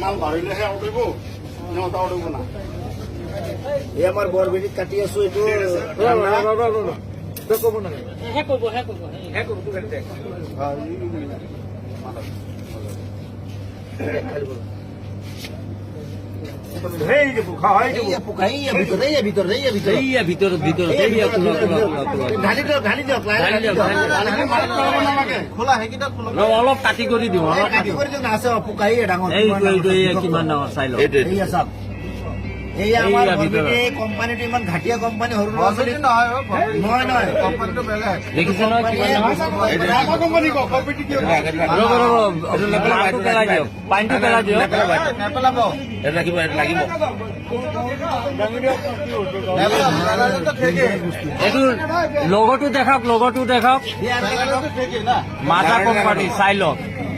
মাল বাঢ়িলেহে উঠিব নটা উঠিব না এই আমাৰ বৰবেটি কাটি আছো এইটো ক'ব নালাগে অলপ কাটি কৰি দিওঁ কিমান ডাঙৰ চাই লওঁ এয়া আমাৰ কোম্পানীটো ইমান ঘাটিয়া কোম্পানী সৰু ল'ৰা ছোৱালী নহয় কোম্পানীটো বেলেগ দেখিছে নহয় পেলাই দিয়ক পানীটো পেলাই দিয়ক নেপেলাব লাগিব লাগিব এইটো লগতো দেখাওক মাথা কোম্পানী চাই লওক